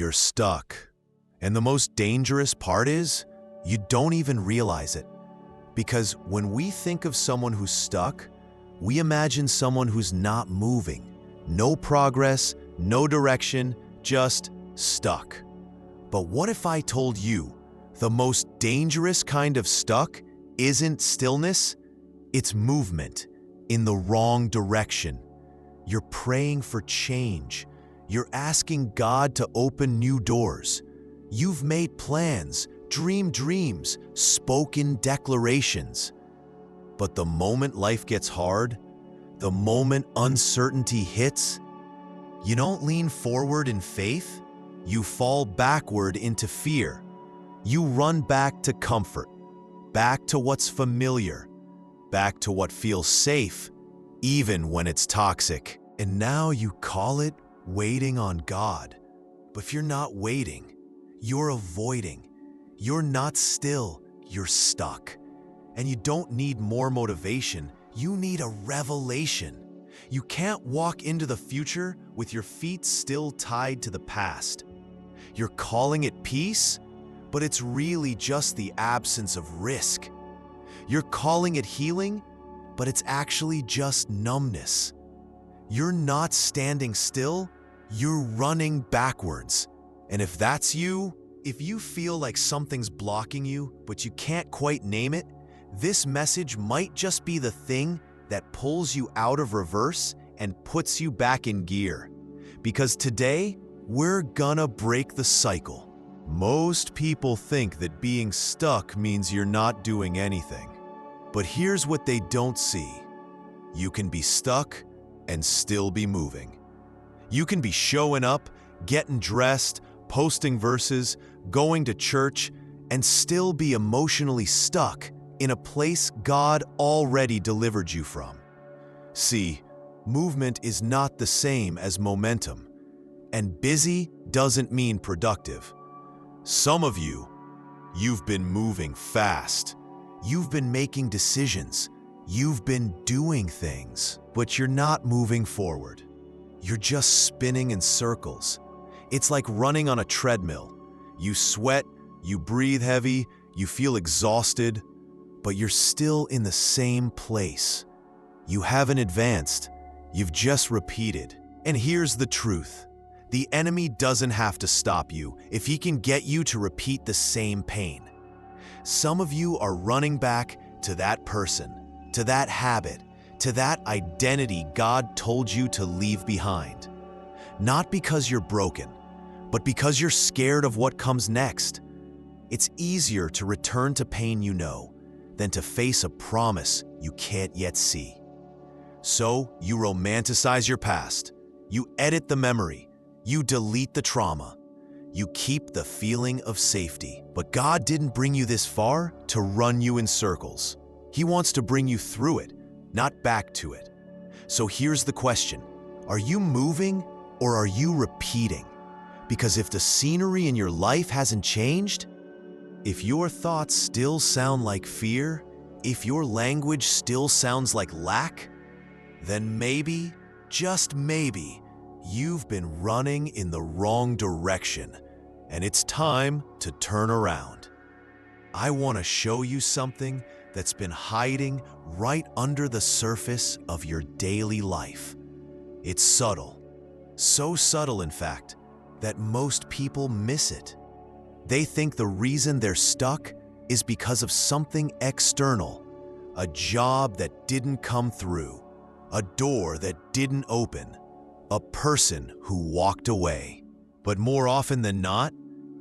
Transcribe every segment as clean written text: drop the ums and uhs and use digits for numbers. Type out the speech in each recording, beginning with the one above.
you're stuck. And the most dangerous part is, you don't even realize it. Because when we think of someone who's stuck, we imagine someone who's not moving. No progress, no direction, just stuck. But what if I told you the most dangerous kind of stuck isn't stillness? It's movement in the wrong direction. You're praying for change. You're asking God to open new doors. You've made plans, dreamed dreams, spoken declarations. But the moment life gets hard, the moment uncertainty hits, you don't lean forward in faith, you fall backward into fear. You run back to comfort, back to what's familiar, back to what feels safe, even when it's toxic. And now you call it waiting on God. But if you're not waiting, you're avoiding. You're not still, you're stuck. And you don't need more motivation, you need a revelation. You can't walk into the future with your feet still tied to the past. You're calling it peace, but it's really just the absence of risk. You're calling it healing, but it's actually just numbness. You're not standing still, you're running backwards. And if that's you, if you feel like something's blocking you, but you can't quite name it, this message might just be the thing that pulls you out of reverse and puts you back in gear. Because today, we're gonna break the cycle. Most people think that being stuck means you're not doing anything. But here's what they don't see. You can be stuck and still be moving. You can be showing up, getting dressed, posting verses, going to church, and still be emotionally stuck in a place God already delivered you from. See, movement is not the same as momentum, and busy doesn't mean productive. Some of you, you've been moving fast. You've been making decisions. You've been doing things, but you're not moving forward. You're just spinning in circles. It's like running on a treadmill. You sweat, you breathe heavy, you feel exhausted, but you're still in the same place. You haven't advanced, you've just repeated. And here's the truth. The enemy doesn't have to stop you if he can get you to repeat the same pain. Some of you are running back to that person, to that habit, to that identity God told you to leave behind. Not because you're broken, but because you're scared of what comes next. It's easier to return to pain you know than to face a promise you can't yet see. So you romanticize your past, you edit the memory, you delete the trauma, you keep the feeling of safety. But God didn't bring you this far to run you in circles. He wants to bring you through it, not back to it. So here's the question. Are you moving or are you repeating? Because if the scenery in your life hasn't changed, if your thoughts still sound like fear, if your language still sounds like lack, then maybe, just maybe, you've been running in the wrong direction, and it's time to turn around. I want to show you something that's been hiding right under the surface of your daily life. It's subtle, so subtle in fact, that most people miss it. They think the reason they're stuck is because of something external, a job that didn't come through, a door that didn't open, a person who walked away. But more often than not,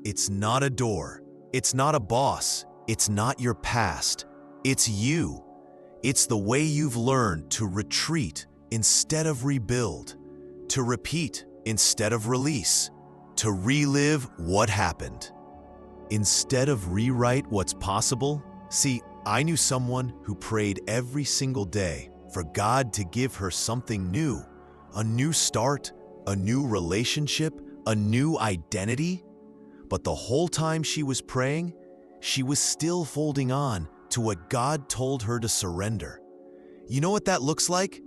it's not a door, it's not a boss, it's not your past, it's you. It's the way you've learned to retreat instead of rebuild, to repeat instead of release, to relive what happened, instead of rewrite what's possible. See, I knew someone who prayed every single day for God to give her something new, a new start, a new relationship, a new identity. But the whole time she was praying, she was still holding on to what God told her to surrender. You know what that looks like?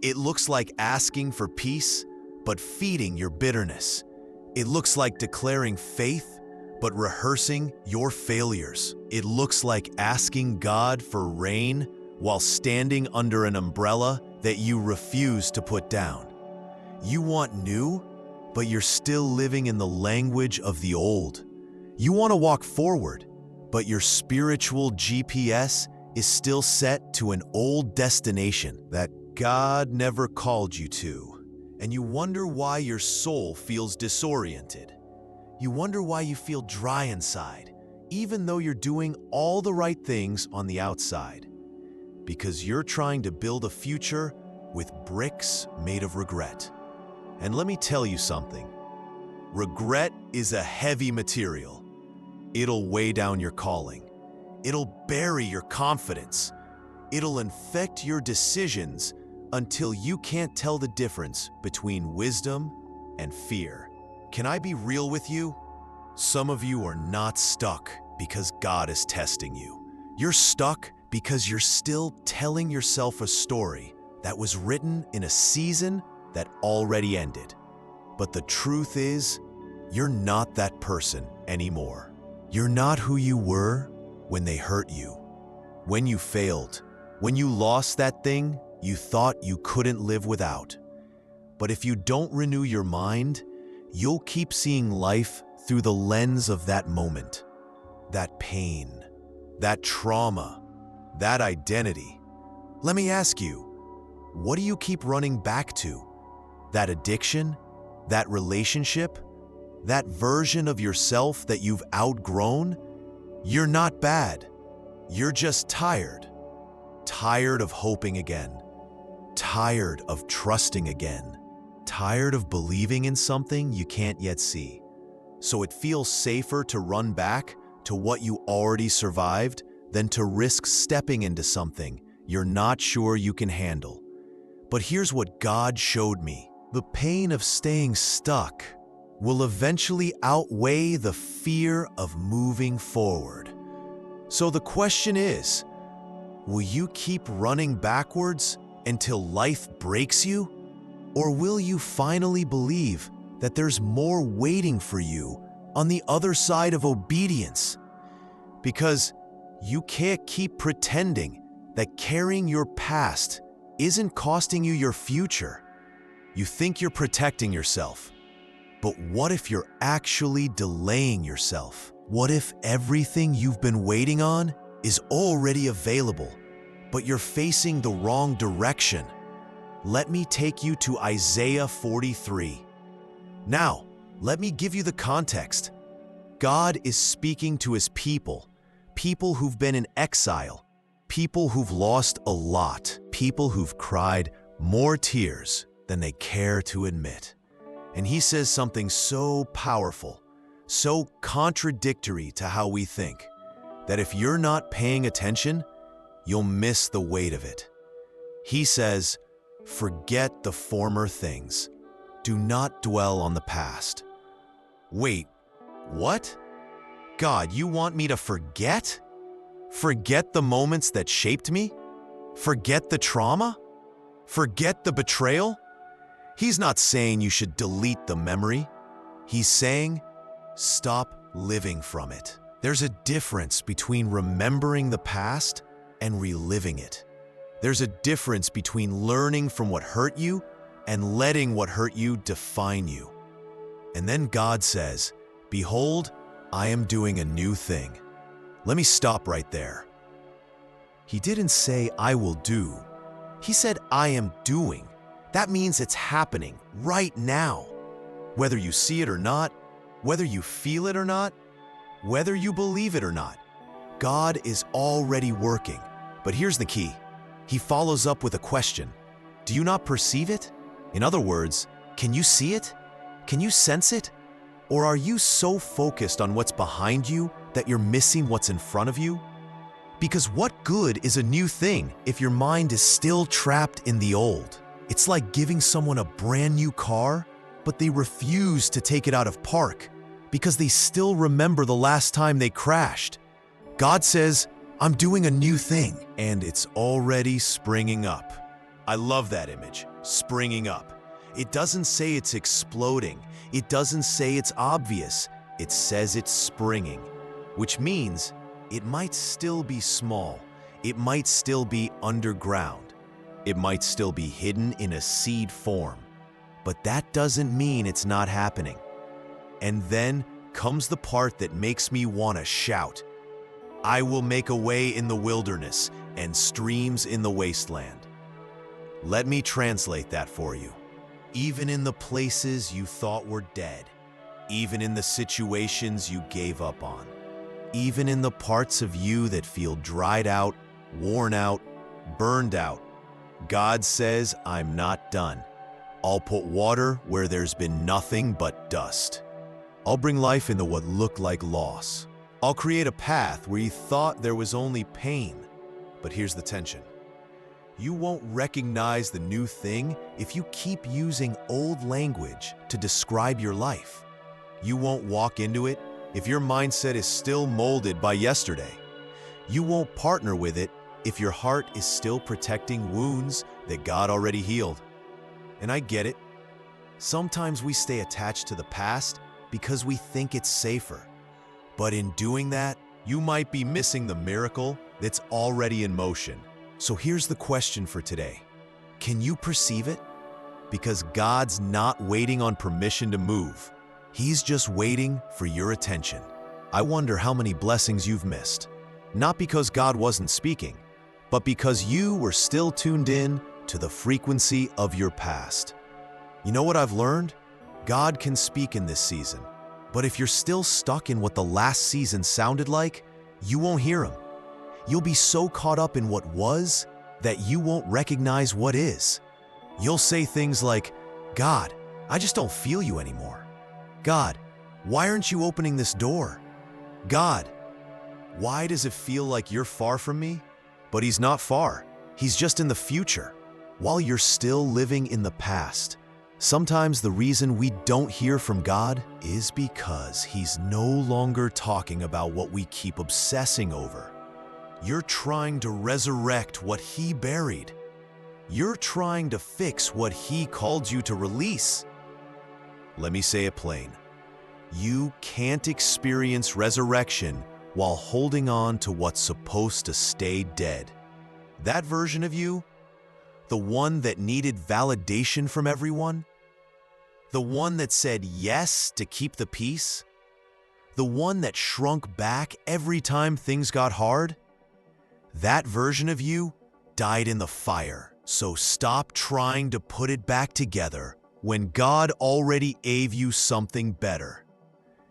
It looks like asking for peace, but feeding your bitterness. It looks like declaring faith, but rehearsing your failures. It looks like asking God for rain while standing under an umbrella that you refuse to put down. You want new, but you're still living in the language of the old. You want to walk forward, but your spiritual GPS is still set to an old destination that God never called you to. And you wonder why your soul feels disoriented. You wonder why you feel dry inside, even though you're doing all the right things on the outside. Because you're trying to build a future with bricks made of regret. And let me tell you something. Regret is a heavy material. It'll weigh down your calling. It'll bury your confidence. It'll infect your decisions until you can't tell the difference between wisdom and fear. Can I be real with you? Some of you are not stuck because God is testing you. You're stuck because you're still telling yourself a story that was written in a season that already ended. But the truth is, you're not that person anymore. You're not who you were when they hurt you, when you failed, when you lost that thing you thought you couldn't live without. But if you don't renew your mind, you'll keep seeing life through the lens of that moment, that pain, that trauma, that identity. Let me ask you, what do you keep running back to? That addiction? That relationship? That version of yourself that you've outgrown? You're not bad. You're just tired. Tired of hoping again. Tired of trusting again. Tired of believing in something you can't yet see. So it feels safer to run back to what you already survived than to risk stepping into something you're not sure you can handle. But here's what God showed me. The pain of staying stuck will eventually outweigh the fear of moving forward. So the question is, will you keep running backwards until life breaks you? Or will you finally believe that there's more waiting for you on the other side of obedience? Because you can't keep pretending that carrying your past isn't costing you your future. You think you're protecting yourself, but what if you're actually delaying yourself? What if everything you've been waiting on is already available, but you're facing the wrong direction? Let me take you to Isaiah 43. Now, let me give you the context. God is speaking to his people who've been in exile, people who've lost a lot, people who've cried more tears than they care to admit. And he says something so powerful, so contradictory to how we think, that if you're not paying attention, you'll miss the weight of it. He says, "Forget the former things. Do not dwell on the past." Wait, what? God, you want me to forget? Forget the moments that shaped me? Forget the trauma? Forget the betrayal? He's not saying you should delete the memory. He's saying, stop living from it. There's a difference between remembering the past and reliving it. There's a difference between learning from what hurt you and letting what hurt you define you. And then God says, "Behold, I am doing a new thing." Let me stop right there. He didn't say, "I will do." He said, "I am doing." That means it's happening right now. Whether you see it or not, whether you feel it or not, whether you believe it or not, God is already working. But here's the key. He follows up with a question. Do you not perceive it? In other words, can you see it? Can you sense it? Or are you so focused on what's behind you that you're missing what's in front of you? Because what good is a new thing if your mind is still trapped in the old? It's like giving someone a brand new car, but they refuse to take it out of park because they still remember the last time they crashed. God says, "I'm doing a new thing," and it's already springing up. I love that image, springing up. It doesn't say it's exploding. It doesn't say it's obvious. It says it's springing, which means it might still be small. It might still be underground. It might still be hidden in a seed form. But that doesn't mean it's not happening. And then comes the part that makes me want to shout. I will make a way in the wilderness and streams in the wasteland. Let me translate that for you. Even in the places you thought were dead, even in the situations you gave up on, even in the parts of you that feel dried out, worn out, burned out, God says, I'm not done. I'll put water where there's been nothing but dust. I'll bring life into what looked like loss. I'll create a path where you thought there was only pain. But here's the tension. You won't recognize the new thing if you keep using old language to describe your life. You won't walk into it if your mindset is still molded by yesterday. You won't partner with it if your heart is still protecting wounds that God already healed. And I get it. Sometimes we stay attached to the past because we think it's safer. But in doing that, you might be missing the miracle that's already in motion. So here's the question for today. Can you perceive it? Because God's not waiting on permission to move. He's just waiting for your attention. I wonder how many blessings you've missed. Not because God wasn't speaking, but because you were still tuned in to the frequency of your past. You know what I've learned? God can speak in this season. But if you're still stuck in what the last season sounded like, you won't hear him. You'll be so caught up in what was that you won't recognize what is. You'll say things like, God, I just don't feel you anymore. God, why aren't you opening this door? God, why does it feel like you're far from me? But he's not far. He's just in the future, while you're still living in the past. Sometimes the reason we don't hear from God is because he's no longer talking about what we keep obsessing over. You're trying to resurrect what he buried. You're trying to fix what he called you to release. Let me say it plain. You can't experience resurrection while holding on to what's supposed to stay dead. That version of you, the one that needed validation from everyone, the one that said yes to keep the peace, the one that shrunk back every time things got hard, that version of you died in the fire. So stop trying to put it back together when God already gave you something better.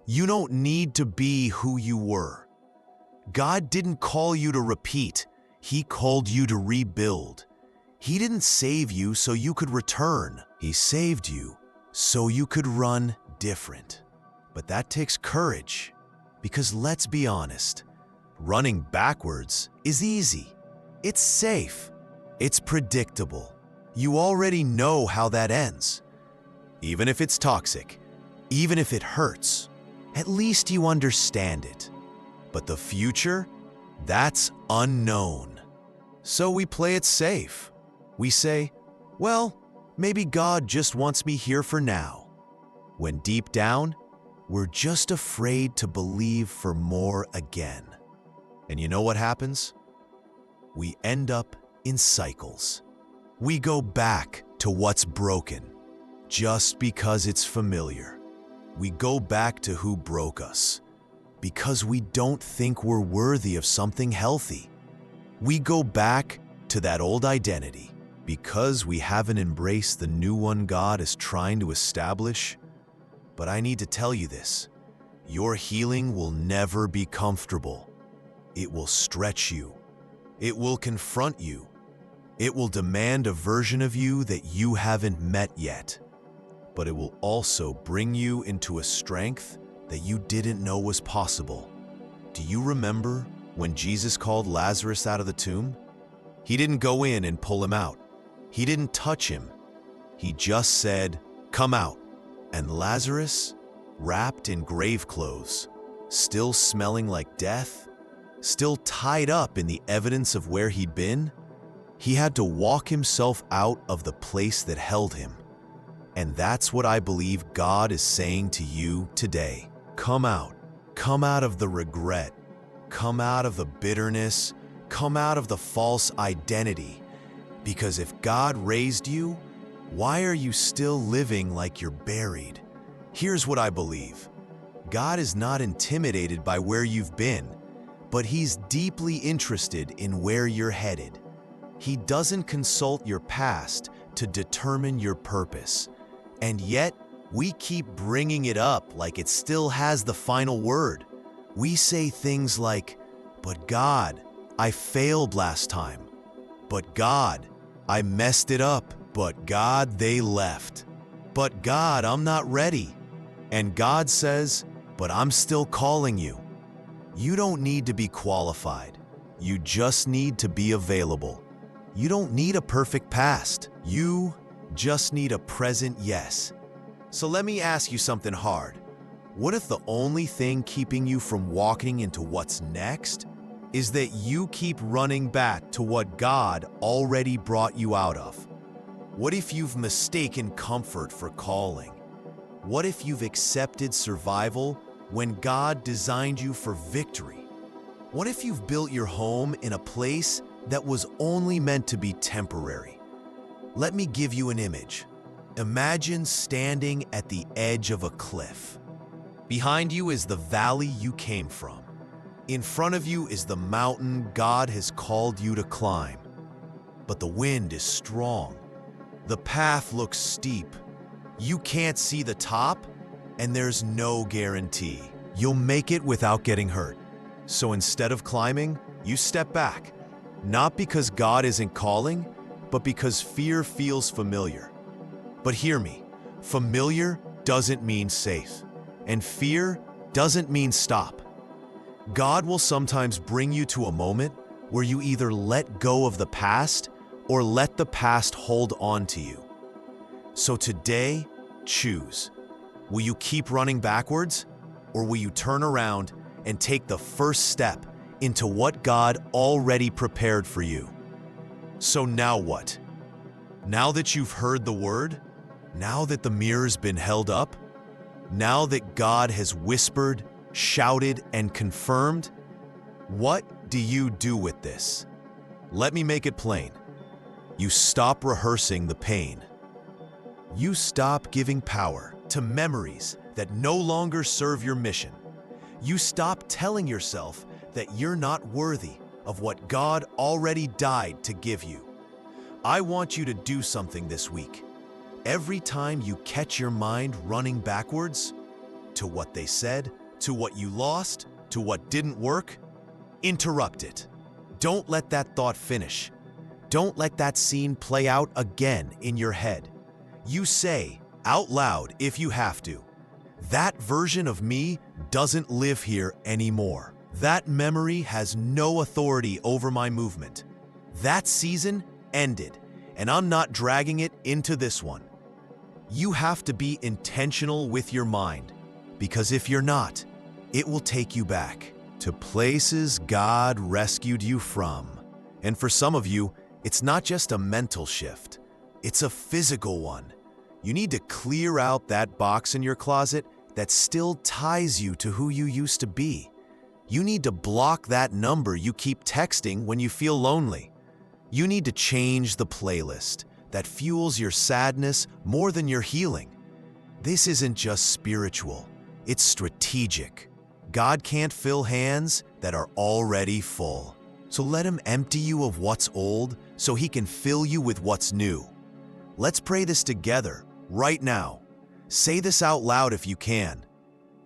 You don't need to be who you were. God didn't call you to repeat. He called you to rebuild. He didn't save you so you could return. He saved you so you could run different. But that takes courage, because let's be honest, running backwards is easy. It's safe. It's predictable. You already know how that ends. Even if it's toxic, even if it hurts, at least you understand it. But the future, that's unknown. So we play it safe. We say, well, maybe God just wants me here for now. When deep down, we're just afraid to believe for more again. And you know what happens? We end up in cycles. We go back to what's broken just because it's familiar. We go back to who broke us because we don't think we're worthy of something healthy. We go back to that old identity because we haven't embraced the new one God is trying to establish. But I need to tell you this. Your healing will never be comfortable. It will stretch you. It will confront you. It will demand a version of you that you haven't met yet. But it will also bring you into a strength that you didn't know was possible. Do you remember when Jesus called Lazarus out of the tomb? He didn't go in and pull him out. He didn't touch him. He just said, "Come out." And Lazarus, wrapped in grave clothes, still smelling like death, still tied up in the evidence of where he'd been, he had to walk himself out of the place that held him. And that's what I believe God is saying to you today. Come out. Come out of the regret. Come out of the bitterness. Come out of the false identity. Because if God raised you, why are you still living like you're buried? Here's what I believe. God is not intimidated by where you've been, but He's deeply interested in where you're headed. He doesn't consult your past to determine your purpose. And yet, we keep bringing it up like it still has the final word. We say things like, "But God, I failed last time. But God, I messed it up. But God, they left. But God, I'm not ready." And God says, "But I'm still calling you." You don't need to be qualified. You just need to be available. You don't need a perfect past. You just need a present yes. So let me ask you something hard. What if the only thing keeping you from walking into what's next is that you keep running back to what God already brought you out of? What if you've mistaken comfort for calling? What if you've accepted survival when God designed you for victory? What if you've built your home in a place that was only meant to be temporary? Let me give you an image. Imagine standing at the edge of a cliff. Behind you is the valley you came from. In front of you is the mountain God has called you to climb. But the wind is strong. The path looks steep. You can't see the top, and there's no guarantee you'll make it without getting hurt. So instead of climbing, you step back. Not because God isn't calling, but because fear feels familiar. But hear me, familiar doesn't mean safe, and fear doesn't mean stop. God will sometimes bring you to a moment where you either let go of the past or let the past hold on to you. So today, choose. Will you keep running backwards, or will you turn around and take the first step into what God already prepared for you? So now what? Now that you've heard the word, now that the mirror's been held up, now that God has whispered, shouted, and confirmed, what do you do with this? Let me make it plain. You stop rehearsing the pain. You stop giving power to memories that no longer serve your mission. You stop telling yourself that you're not worthy of what God already died to give you. I want you to do something this week. Every time you catch your mind running backwards to what they said, to what you lost, to what didn't work, interrupt it. Don't let that thought finish. Don't let that scene play out again in your head. You say out loud, if you have to, "That version of me doesn't live here anymore. That memory has no authority over my movement. That season ended, and I'm not dragging it into this one." You have to be intentional with your mind, because if you're not, it will take you back to places God rescued you from. And for some of you, it's not just a mental shift, it's a physical one. You need to clear out that box in your closet that still ties you to who you used to be. You need to block that number you keep texting when you feel lonely. You need to change the playlist that fuels your sadness more than your healing. This isn't just spiritual, it's strategic. God can't fill hands that are already full. So let Him empty you of what's old so He can fill you with what's new. Let's pray this together, right now. Say this out loud if you can.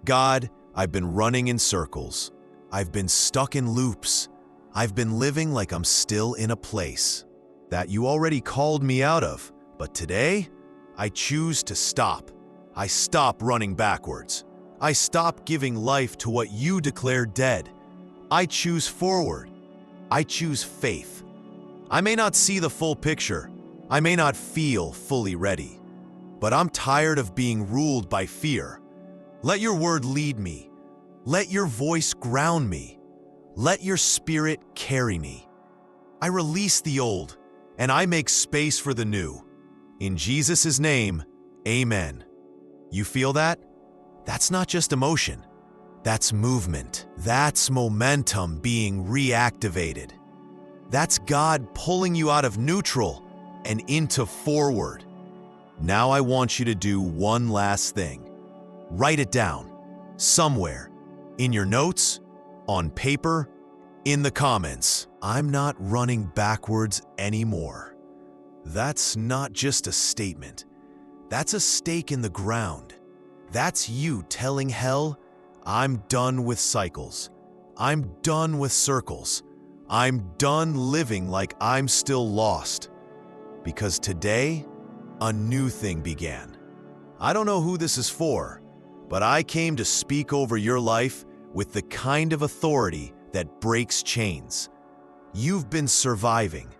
God, I've been running in circles. I've been stuck in loops. I've been living like I'm still in a place that you already called me out of. But today, I choose to stop. I stop running backwards. I stop giving life to what you declared dead. I choose forward. I choose faith. I may not see the full picture. I may not feel fully ready. But I'm tired of being ruled by fear. Let your word lead me. Let your voice ground me. Let your spirit carry me. I release the old, and I make space for the new. In Jesus' name, Amen. You feel that? That's not just emotion. That's movement. That's momentum being reactivated. That's God pulling you out of neutral and into forward. Now I want you to do one last thing. Write it down, somewhere, in your notes, on paper, in the comments. I'm not running backwards anymore. That's not just a statement. That's a stake in the ground. That's you telling hell, I'm done with cycles. I'm done with circles. I'm done living like I'm still lost. Because today, a new thing began. I don't know who this is for, but I came to speak over your life with the kind of authority that breaks chains. You've been surviving.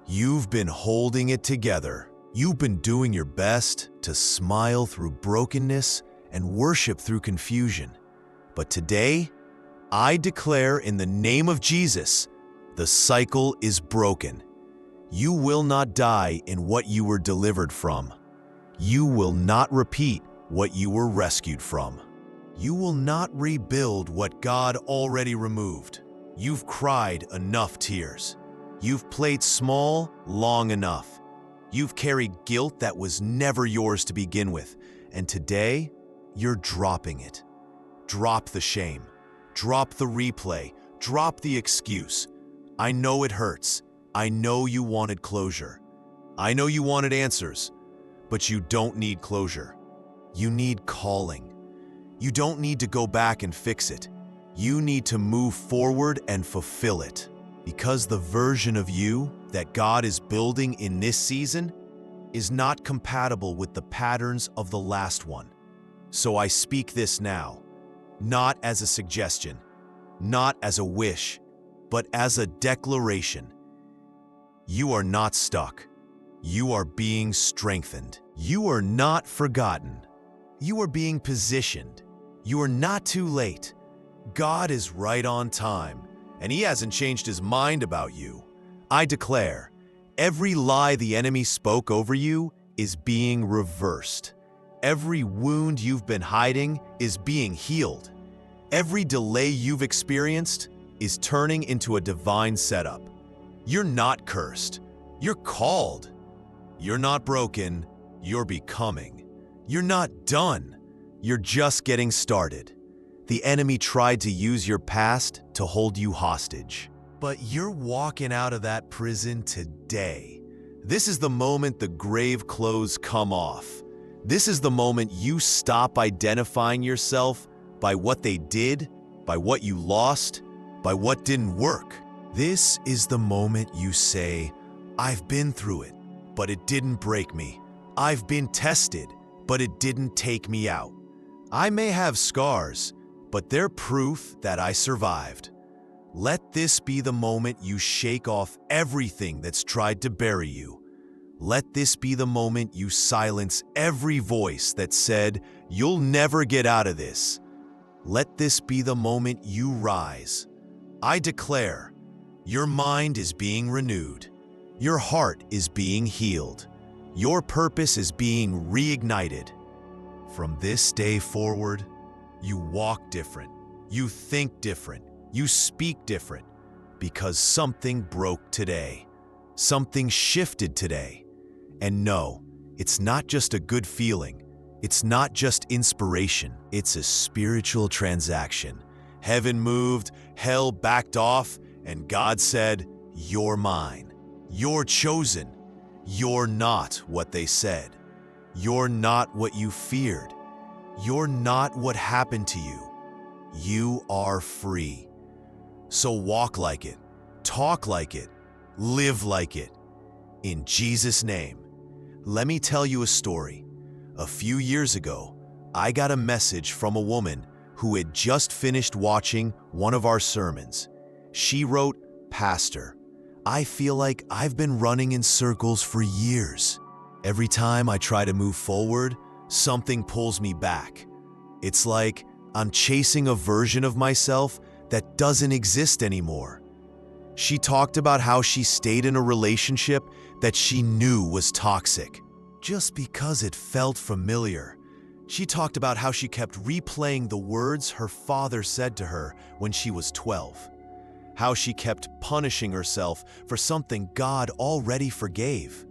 You've been holding it together. You've been doing your best to smile through brokenness and worship through confusion. But today, I declare in the name of Jesus, the cycle is broken. You will not die in what you were delivered from. You will not repeat what you were rescued from. You will not rebuild what God already removed. You've cried enough tears. You've played small long enough. You've carried guilt that was never yours to begin with, and today, you're dropping it. Drop the shame. Drop the replay. Drop the excuse. I know it hurts. I know you wanted closure. I know you wanted answers, but you don't need closure. You need calling. You don't need to go back and fix it. You need to move forward and fulfill it. Because the version of you that God is building in this season is not compatible with the patterns of the last one. So I speak this now, not as a suggestion, not as a wish, but as a declaration. You are not stuck. You are being strengthened. You are not forgotten. You are being positioned. You are not too late. God is right on time, and He hasn't changed His mind about you. I declare, every lie the enemy spoke over you is being reversed. Every wound you've been hiding is being healed. Every delay you've experienced is turning into a divine setup. You're not cursed. You're called. You're not broken. You're becoming. You're not done. You're just getting started. The enemy tried to use your past to hold you hostage, but you're walking out of that prison today. This is the moment the grave clothes come off. This is the moment you stop identifying yourself by what they did, by what you lost, by what didn't work. This is the moment you say, I've been through it, but it didn't break me. I've been tested, but it didn't take me out. I may have scars, but they're proof that I survived. Let this be the moment you shake off everything that's tried to bury you. Let this be the moment you silence every voice that said, you'll never get out of this. Let this be the moment you rise. I declare, your mind is being renewed. Your heart is being healed. Your purpose is being reignited. From this day forward, you walk different. You think different. You speak different. Because something broke today. Something shifted today. And no, it's not just a good feeling. It's not just inspiration. It's a spiritual transaction. Heaven moved, hell backed off, and God said, you're mine. You're chosen. You're not what they said. You're not what you feared. You're not what happened to you. You are free. So walk like it, talk like it, live like it. In Jesus' name. Let me tell you a story. A few years ago, I got a message from a woman who had just finished watching one of our sermons. She wrote, Pastor, I feel like I've been running in circles for years. Every time I try to move forward, something pulls me back. It's like I'm chasing a version of myself that doesn't exist anymore. She talked about how she stayed in a relationship that she knew was toxic. just because it felt familiar. She talked about how she kept replaying the words her father said to her when she was 12. How she kept punishing herself for something God already forgave.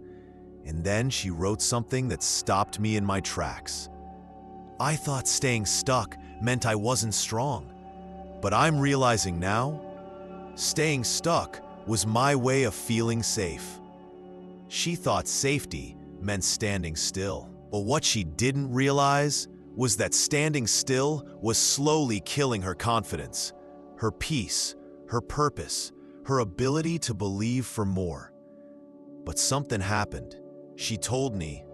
And then she wrote something that stopped me in my tracks. I thought staying stuck meant I wasn't strong. But I'm realizing now, staying stuck was my way of feeling safe. She thought safety meant standing still. But what she didn't realize was that standing still was slowly killing her confidence, her peace, her purpose, her ability to believe for more. But something happened. She told me,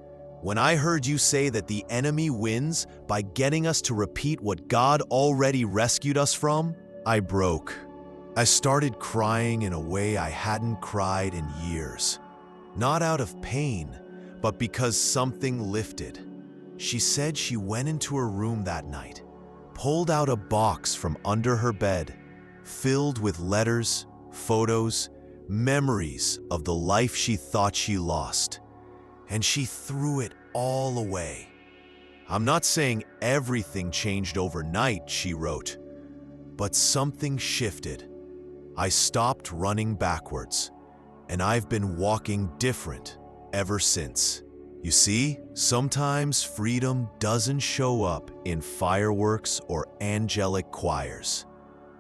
"When I heard you say that the enemy wins by getting us to repeat what God already rescued us from, I broke." I started crying in a way I hadn't cried in years. Not out of pain, but because something lifted. She said she went into her room that night, pulled out a box from under her bed, filled with letters, photos, memories of the life she thought she lost, and she threw it all away. "I'm not saying everything changed overnight," she wrote, "but something shifted. I stopped running backwards, and I've been walking different ever since." You see, sometimes freedom doesn't show up in fireworks or angelic choirs.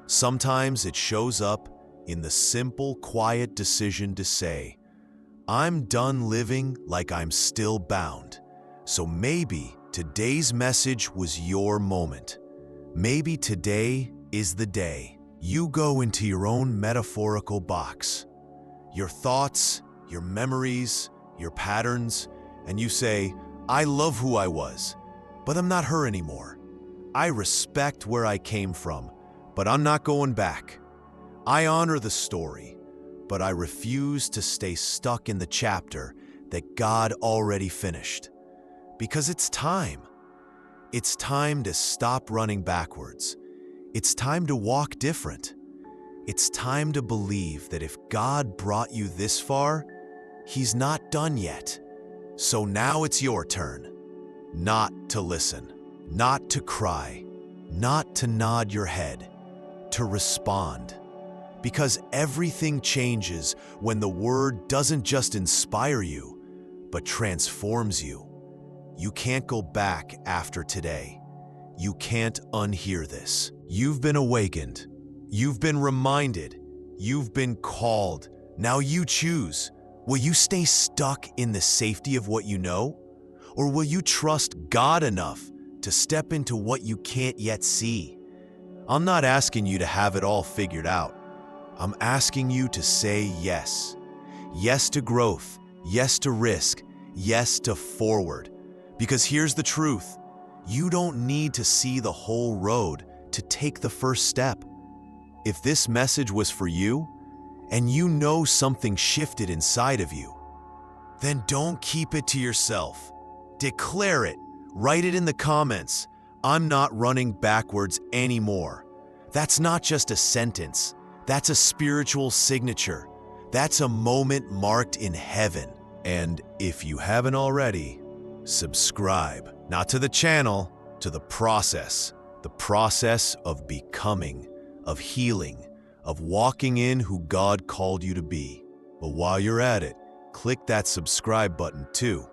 Sometimes it shows up in the simple, quiet decision to say, "I'm done living like I'm still bound." So maybe today's message was your moment. Maybe today is the day you go into your own metaphorical box, your thoughts, your memories, your patterns, and you say, "I love who I was, but I'm not her anymore. I respect where I came from, but I'm not going back. I honor the story, but I refuse to stay stuck in the chapter that God already finished." Because it's time. It's time to stop running backwards. It's time to walk different. It's time to believe that if God brought you this far, He's not done yet. So now it's your turn. Not to listen, not to cry, not to nod your head, to respond. Because everything changes when the word doesn't just inspire you, but transforms you. You can't go back after today. You can't unhear this. You've been awakened. You've been reminded. You've been called. Now you choose. Will you stay stuck in the safety of what you know? Or will you trust God enough to step into what you can't yet see? I'm not asking you to have it all figured out. I'm asking you to say yes. Yes to growth. Yes to risk. Yes to forward. Because here's the truth. You don't need to see the whole road to take the first step. If this message was for you, and you know something shifted inside of you, then don't keep it to yourself. Declare it. Write it in the comments. "I'm not running backwards anymore." That's not just a sentence. That's a spiritual signature. That's a moment marked in heaven. And if you haven't already, subscribe. Not to the channel, to the process of becoming, of healing, of walking in who God called you to be. But while you're at it, click that subscribe button too,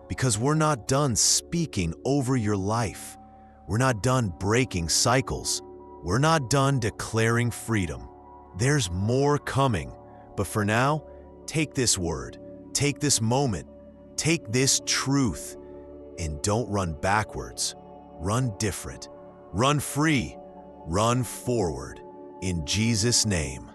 because we're not done speaking over your life. We're not done breaking cycles. We're not done declaring freedom. There's more coming. But for now, take this word, take this moment, take this truth, and don't run backwards. Run different. Run free. Run forward. In Jesus' name.